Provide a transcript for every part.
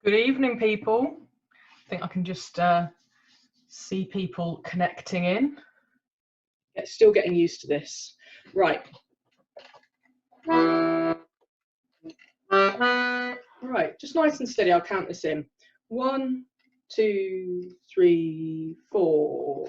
Good evening, people. I think I can just see people connecting in. Yeah, still getting used to this. Right. Right, just nice and steady. I'll count this in. 1, 2, 3, 4.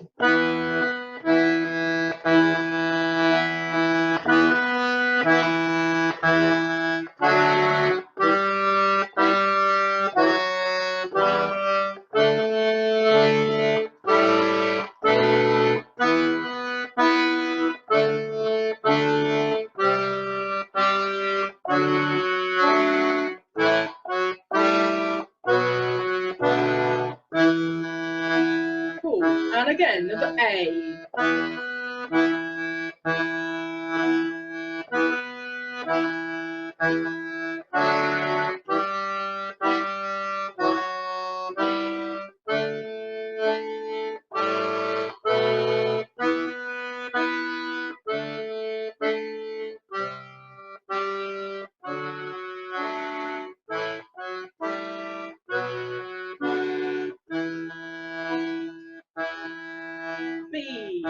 Cool. And again, the A. B.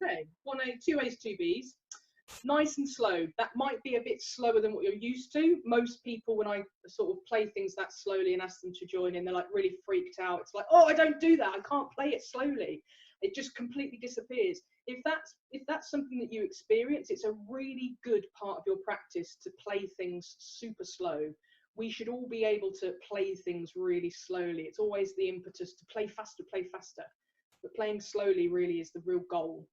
Okay, 1A, 2A's, 2B's. Nice and slow. That might be a bit slower than what you're used to. Most people, when I sort of play things that slowly and ask them to join in, they're like really freaked out. It's like, oh, I don't do that. I can't play it slowly. It just completely disappears. If that's something that you experience, it's a really good part of your practice to play things super slow. We should all be able to play things really slowly. It's always the impetus to play faster, but playing slowly really is the real goal.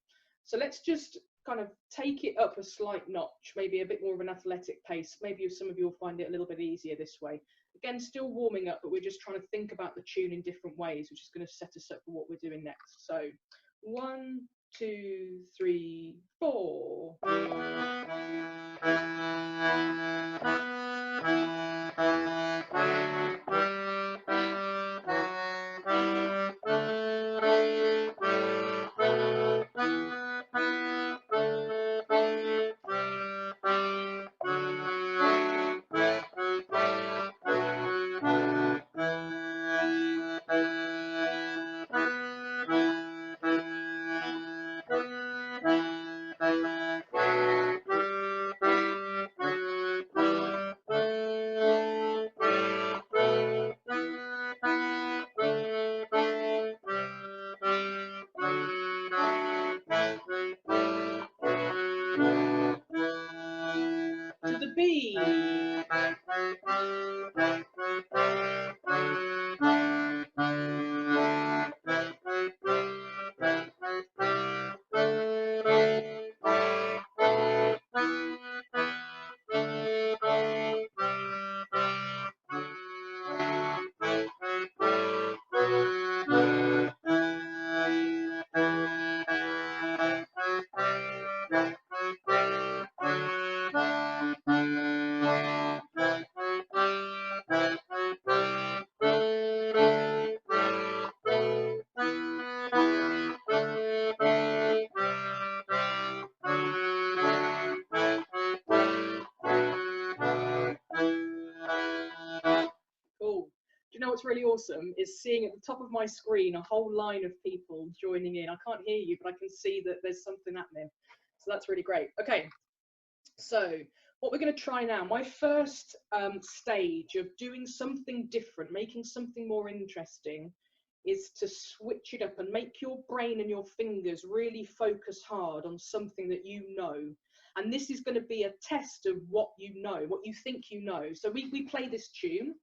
So let's just kind of take it up a slight notch, maybe a bit more of an athletic pace. Maybe some of you will find it a little bit easier this way. Again, still warming up, but we're just trying to think about the tune in different ways, which is going to set us up for what we're doing next. So 1, 2, 3, 4. To the B. Cool. Do you know what's really awesome is seeing at the top of my screen a whole line of people joining in. I can't hear you, but I can see that there's something happening. So that's really great. Okay, so what we're going to try now, my first stage of doing something different, making something more interesting, is to switch it up and make your brain and your fingers really focus hard on something that you know. And this is going to be a test of what you know, what you think you know. So we play this tune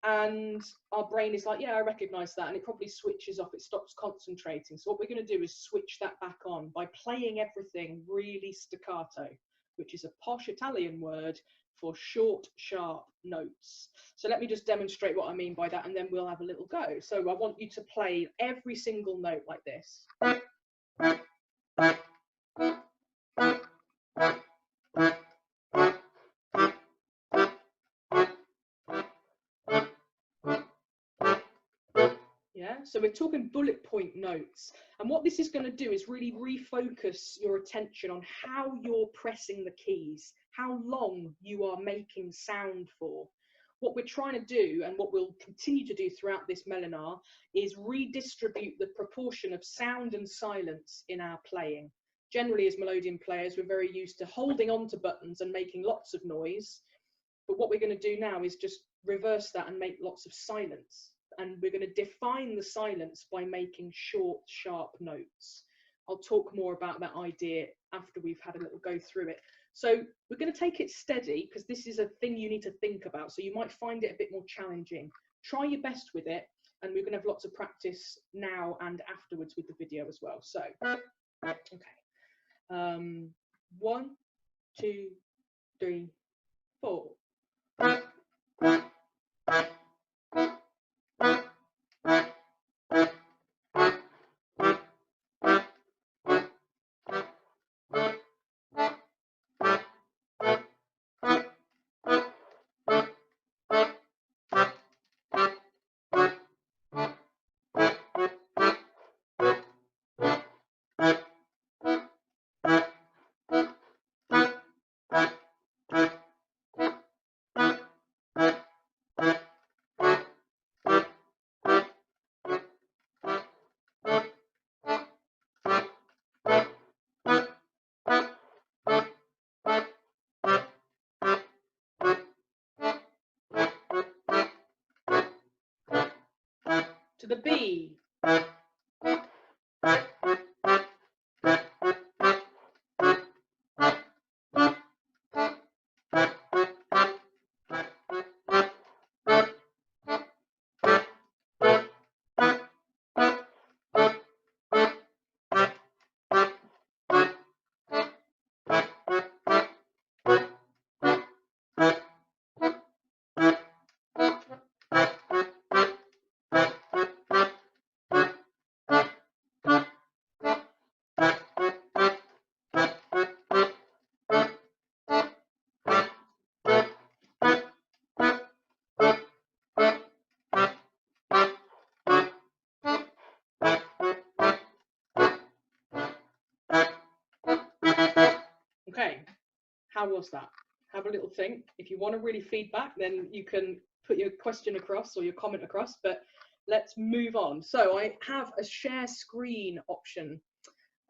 and our brain is like, yeah, I recognize that, and it probably switches off, it stops concentrating. So what we're going to do is switch that back on by playing everything really staccato, which is a posh Italian word for short, sharp notes. So let me just demonstrate what I mean by that, and then we'll have a little go. So I want you to play every single note like this. Yeah, so we're talking bullet point notes. And what this is going to do is really refocus your attention on how you're pressing the keys, how long you are making sound for. What we're trying to do, and what we'll continue to do throughout this Melinar, is redistribute the proportion of sound and silence in our playing. Generally, as Melodeon players, we're very used to holding on to buttons and making lots of noise. But what we're going to do now is just reverse that and make lots of silence. And we're going to define the silence by making short, sharp notes. I'll talk more about that idea after we've had a little go through it. So we're going to take it steady, because this is a thing you need to think about. So you might find it a bit more challenging. Try your best with it, and we're going to have lots of practice now and afterwards with the video as well. So, okay. 1, 2, 3, 4. To the B. Okay, how was that? Have a little think. If you want to really feedback, then you can put your question across or your comment across, but let's move on. So I have a share screen option.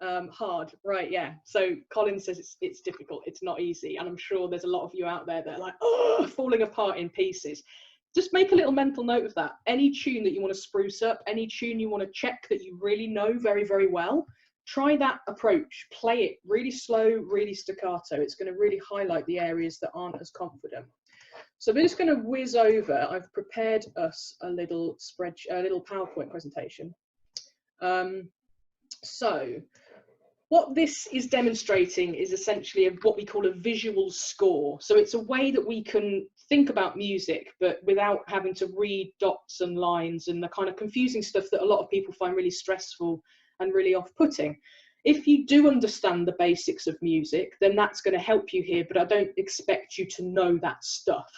Hard, right? Yeah. So Colin says it's difficult, it's not easy, and I'm sure there's a lot of you out there that are like, oh, falling apart in pieces. Just make a little mental note of that. Any tune that you want to spruce up, any tune you want to check that you really know very, very well, try that approach. Play it really slow, really staccato. It's going to really highlight the areas that aren't as confident. So we're just going to whiz over. I've prepared us a little PowerPoint presentation. So what this is demonstrating is essentially what we call a visual score. So it's a way that we can think about music, but without having to read dots and lines and the kind of confusing stuff that a lot of people find really stressful and really off-putting. If you do understand the basics of music, then that's going to help you here, but I don't expect you to know that stuff.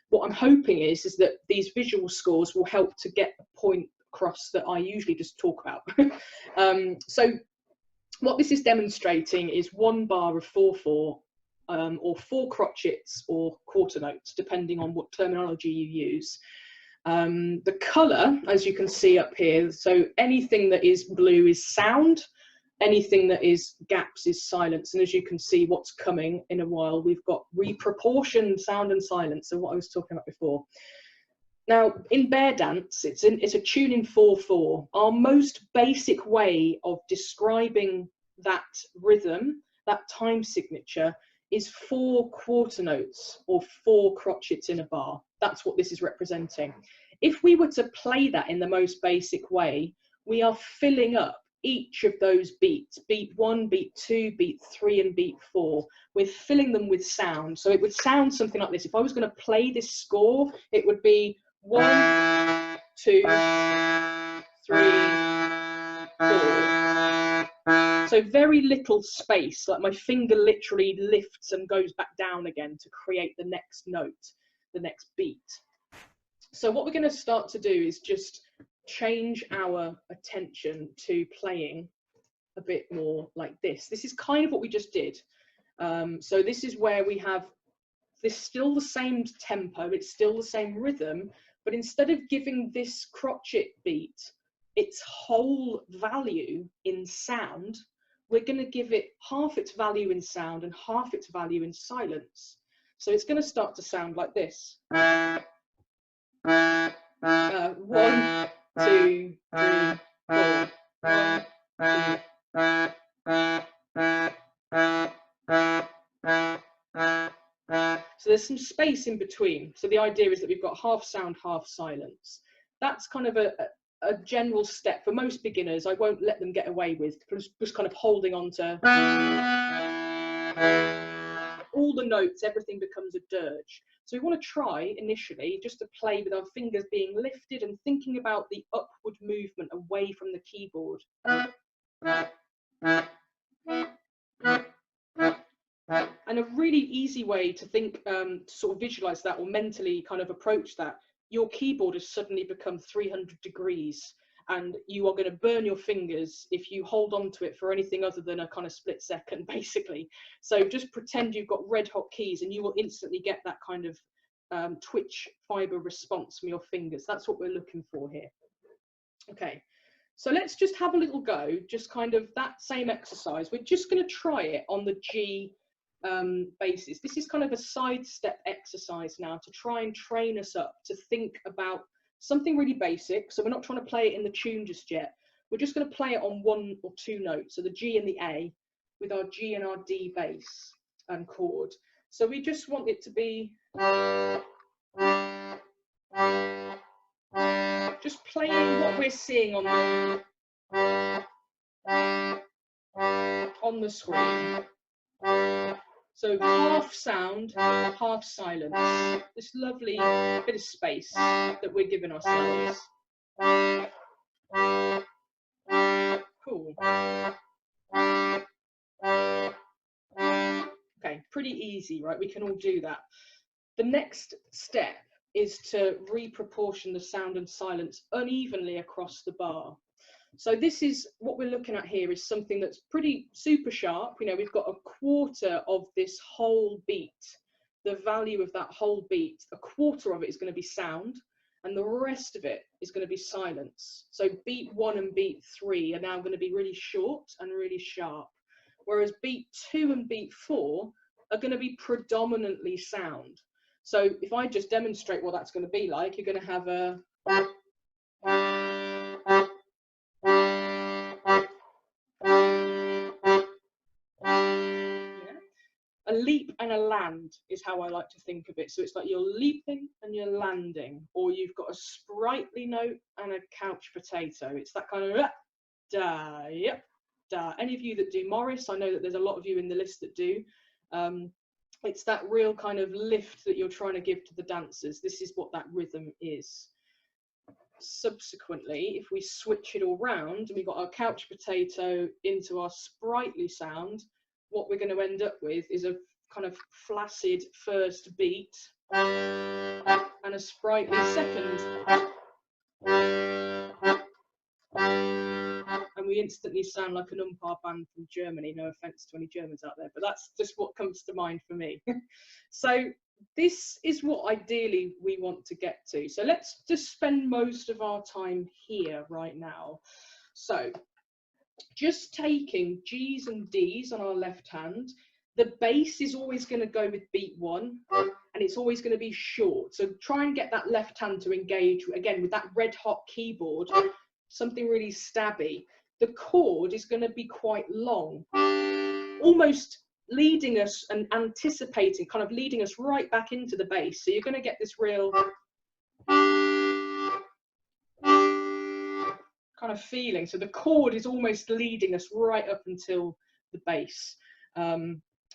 What I'm hoping is that these visual scores will help to get a point across that I usually just talk about. So what this is demonstrating is 1 bar of 4/4, or 4 crotchets or quarter notes, depending on what terminology you use. The colour, as you can see up here, so anything that is blue is sound, anything that is gaps is silence, and as you can see what's coming in a while, we've got reproportioned sound and silence, so what I was talking about before. Now, in bear dance, it's a tune in 4/4. Our most basic way of describing that rhythm, that time signature, is 4 quarter notes or 4 crotchets in a bar. That's what this is representing. If we were to play that in the most basic way, we are filling up each of those beats, beat 1, beat 2, beat 3, and beat 4. We're filling them with sound. So it would sound something like this. If I was going to play this score, it would be 1, 2, 3, 4. So very little space, like my finger literally lifts and goes back down again to create the next note, the next beat. So what we're going to start to do is just change our attention to playing a bit more like this. This is kind of what we just did. So this is where we have this still the same tempo, it's still the same rhythm, but instead of giving this crotchet beat its whole value in sound, we're going to give it half its value in sound and half its value in silence. So it's going to start to sound like this. 1, 2, 3, 4. 1, 2. So there's some space in between. So the idea is that we've got half sound, half silence. That's kind of a general step for most beginners. I won't let them get away with just kind of holding on to all the notes. Everything becomes a dirge. So we want to try initially just to play with our fingers being lifted and thinking about the upward movement away from the keyboard. And a really easy way to think, to sort of visualize that or mentally kind of approach that, your keyboard has suddenly become 300 degrees and you are going to burn your fingers if you hold on to it for anything other than a kind of split second, basically. So just pretend you've got red hot keys and you will instantly get that kind of twitch fiber response from your fingers. That's what we're looking for here. Okay, so let's just have a little go, just kind of that same exercise. We're just going to try it on the G basis. This is kind of a sidestep exercise now to try and train us up to think about something really basic. So we're not trying to play it in the tune just yet. We're just going to play it on 1 or 2 notes, so the G and the A, with our G and our D bass and chord. So we just want it to be just playing what we're seeing on the screen. So half sound, half silence. This lovely bit of space that we're giving ourselves. Cool. Okay, pretty easy, right? We can all do that. The next step is to reproportion the sound and silence unevenly across the bar. So this is what we're looking at here, is something that's pretty super sharp. You know, we've got a quarter of this whole beat, the value of that whole beat, a quarter of it is going to be sound, and the rest of it is going to be silence. So beat 1 and beat 3 are now going to be really short and really sharp, whereas beat 2 and beat 4 are going to be predominantly sound. So if I just demonstrate what that's going to be like, you're going to have a leap and a land is how I like to think of it. So it's like you're leaping and you're landing, or you've got a sprightly note and a couch potato. It's that kind of da, yep, da. Any of you that do Morris, I know that there's a lot of you in the list that do. It's that real kind of lift that you're trying to give to the dancers. This is what that rhythm is. Subsequently, if we switch it all round and we've got our couch potato into our sprightly sound, what we're going to end up with is a kind of flaccid first beat and a sprightly second. And we instantly sound like an umpire band from Germany. No offence to any Germans out there, but that's just what comes to mind for me. So this is what ideally we want to get to. So let's just spend most of our time here right now. So just taking G's and D's on our left hand, the bass is always going to go with beat 1, and it's always going to be short. So try and get that left hand to engage, again, with that red hot keyboard, something really stabby. The chord is going to be quite long, almost leading us and anticipating, kind of leading us right back into the bass. So you're going to get this real kind of feeling. So the chord is almost leading us right up until the bass.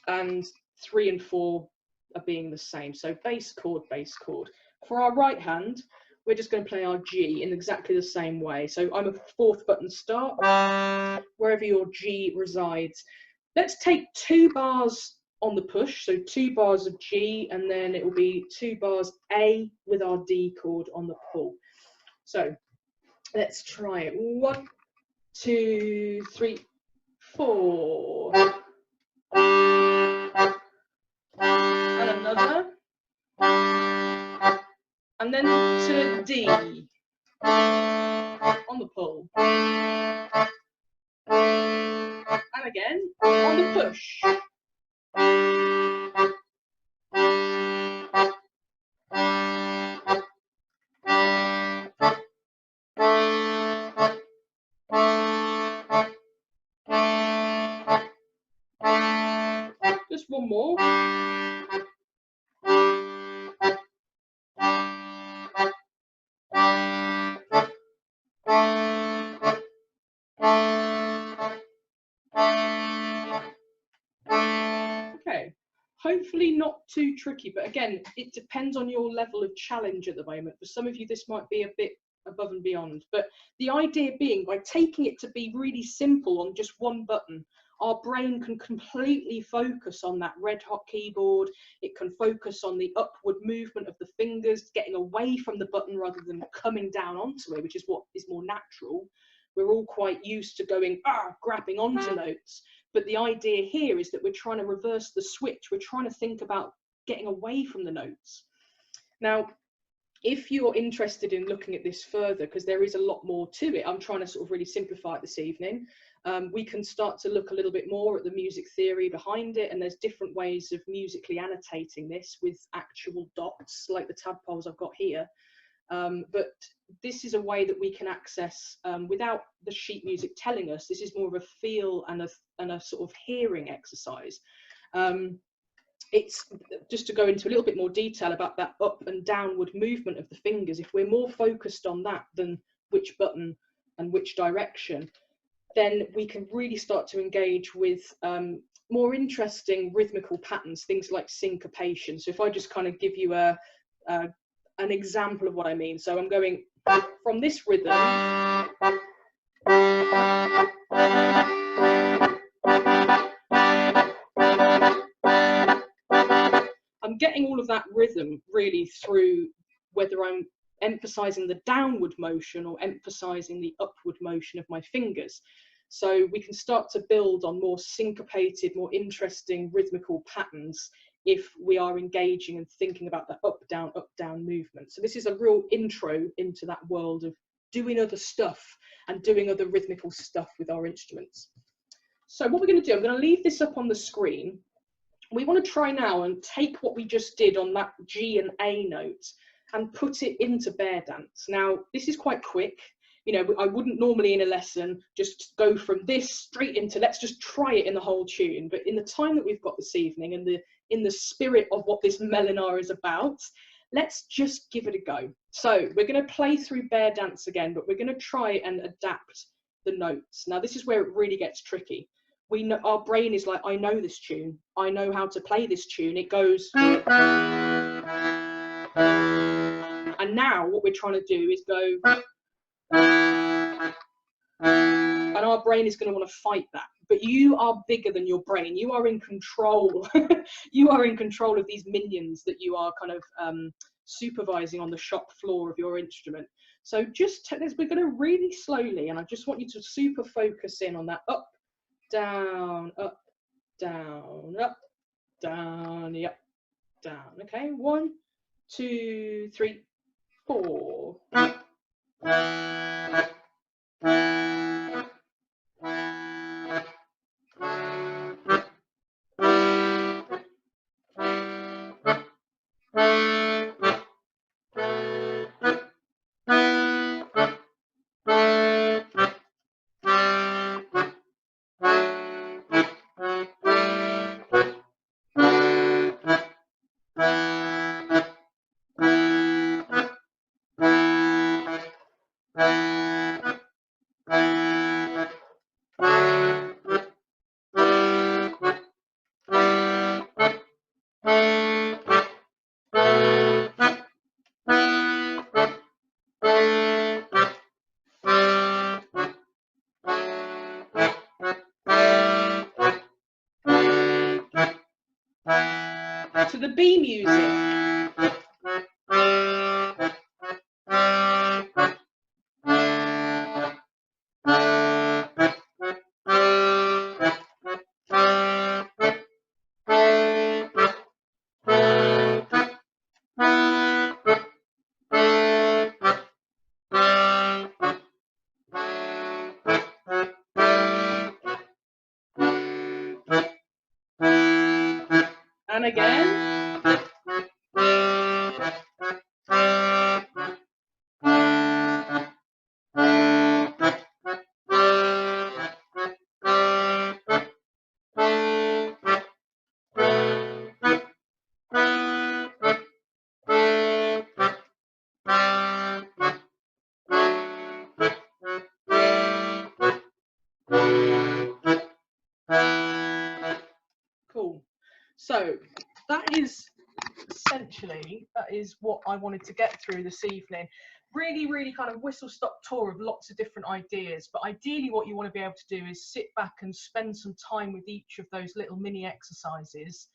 And 3 and 4 are being the same. So bass chord, bass chord. For our right hand, we're just going to play our G in exactly the same way. So I'm a 4th button start, wherever your G resides. Let's take 2 bars on the push, so 2 bars of G, and then it will be 2 bars A with our D chord on the pull. So let's try it. 1, 2, 3, 4. And another. And then to D on the pull. And again on the push. Just one more. Okay, hopefully not too tricky, but again, it depends on your level of challenge at the moment. For some of you, this might be a bit above and beyond, but the idea being, by taking it to be really simple on just one button, our brain can completely focus on that red hot keyboard. It can focus on the upward movement of the fingers, getting away from the button rather than coming down onto it, which is what is more natural. We're all quite used to going, grabbing onto notes. But the idea here is that we're trying to reverse the switch. We're trying to think about getting away from the notes. Now, if you're interested in looking at this further, because there is a lot more to it, I'm trying to sort of really simplify it this evening. We can start to look a little bit more at the music theory behind it, and there's different ways of musically annotating this with actual dots, like the tadpoles I've got here. But this is a way that we can access without the sheet music telling us. This is more of a feel and a sort of hearing exercise. It's just to go into a little bit more detail about that up and downward movement of the fingers. If we're more focused on that than which button and which direction, then we can really start to engage with more interesting rhythmical patterns, things like syncopation. So if I just kind of give you an example of what I mean. So I'm going from this rhythm I'm getting all of that rhythm really through whether I'm emphasizing the downward motion or emphasizing the upward motion of my fingers. So we can start to build on more syncopated, more interesting rhythmical patterns if we are engaging and thinking about the up, down movement. So this is a real intro into that world of doing other stuff and doing other rhythmical stuff with our instruments. So what we're going to do, I'm going to leave this up on the screen. We want to try now and take what we just did on that G and A note and put it into bear dance. Now, this is quite quick. You know, I wouldn't normally in a lesson just go from this straight into let's just try it in the whole tune. But in the time that we've got this evening and in the spirit of what this Melinar is about, let's just give it a go. So we're going to play through bear dance again, but we're going to try and adapt the notes. Now, this is where it really gets tricky. We know, our brain is like, I know this tune. I know how to play this tune. It goes. And now what we're trying to do is go. And our brain is going to want to fight that. But you are bigger than your brain. You are in control. You are in control of these minions that you are kind of supervising on the shop floor of your instrument. So just we're going to really slowly, and I just want you to super focus in on that up, down, up, down, up, down, yep, down. Okay, 1, 2, 3, 4. to the bee music. And again. Cool. So that is essentially, that is what I wanted to get through this evening. Really kind of whistle-stop tour of lots of different ideas, but ideally what you want to be able to do is sit back and spend some time with each of those little mini exercises,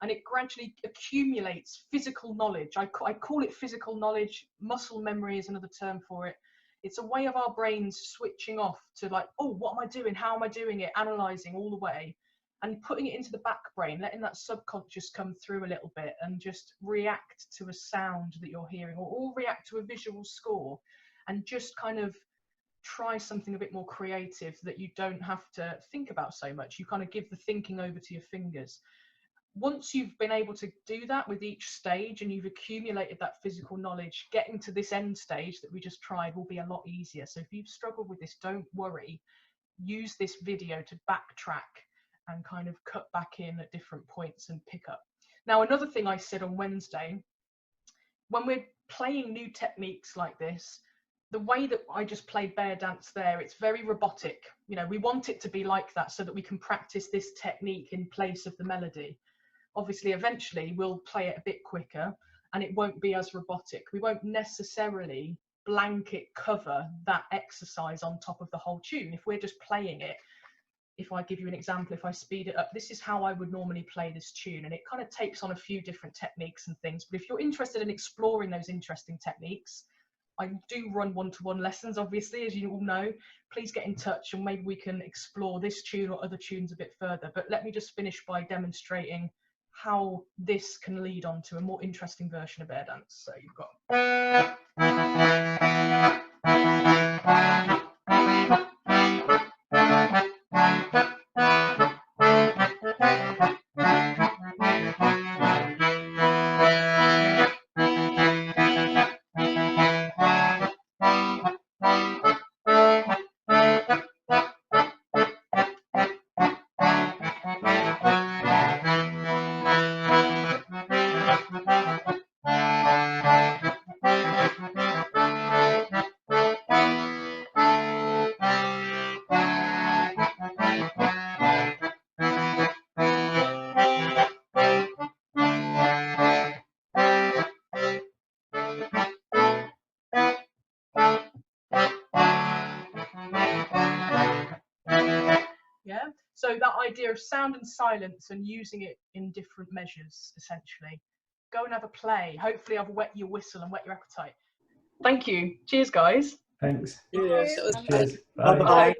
and it gradually accumulates physical knowledge. I call it physical knowledge. Muscle memory is another term for it. It's a way of our brains switching off to like, oh, what am I doing? How am I doing it? Analysing all the way. And putting it into the back brain, letting that subconscious come through a little bit and just react to a sound that you're hearing, or react to a visual score, and just kind of try something a bit more creative that you don't have to think about so much. You kind of give the thinking over to your fingers. Once you've been able to do that with each stage and you've accumulated that physical knowledge, getting to this end stage that we just tried will be a lot easier. So if you've struggled with this, don't worry. Use this video to backtrack and kind of cut back in at different points and pick up. Now, another thing I said on Wednesday, when we're playing new techniques like this, the way that I just played bear dance there, it's very robotic. You know, we want it to be like that so that we can practice this technique in place of the melody. Obviously, eventually we'll play it a bit quicker and it won't be as robotic. We won't necessarily blanket cover that exercise on top of the whole tune. If we're just playing it, if I give you an example, if I speed it up, this is how I would normally play this tune, and it kind of takes on a few different techniques and things. But if you're interested in exploring those interesting techniques, I do run one-to-one lessons, obviously, as you all know. Please get in touch and maybe we can explore this tune or other tunes a bit further. But let me just finish by demonstrating how this can lead on to a more interesting version of air dance. So you've got... Yeah, so that idea of sound and silence and using it in different measures, essentially. Go and have a play. Hopefully I've whet your whistle and whet your appetite. Thank you. Cheers, guys. Thanks. Yes, that was Cheers. Bye. Bye.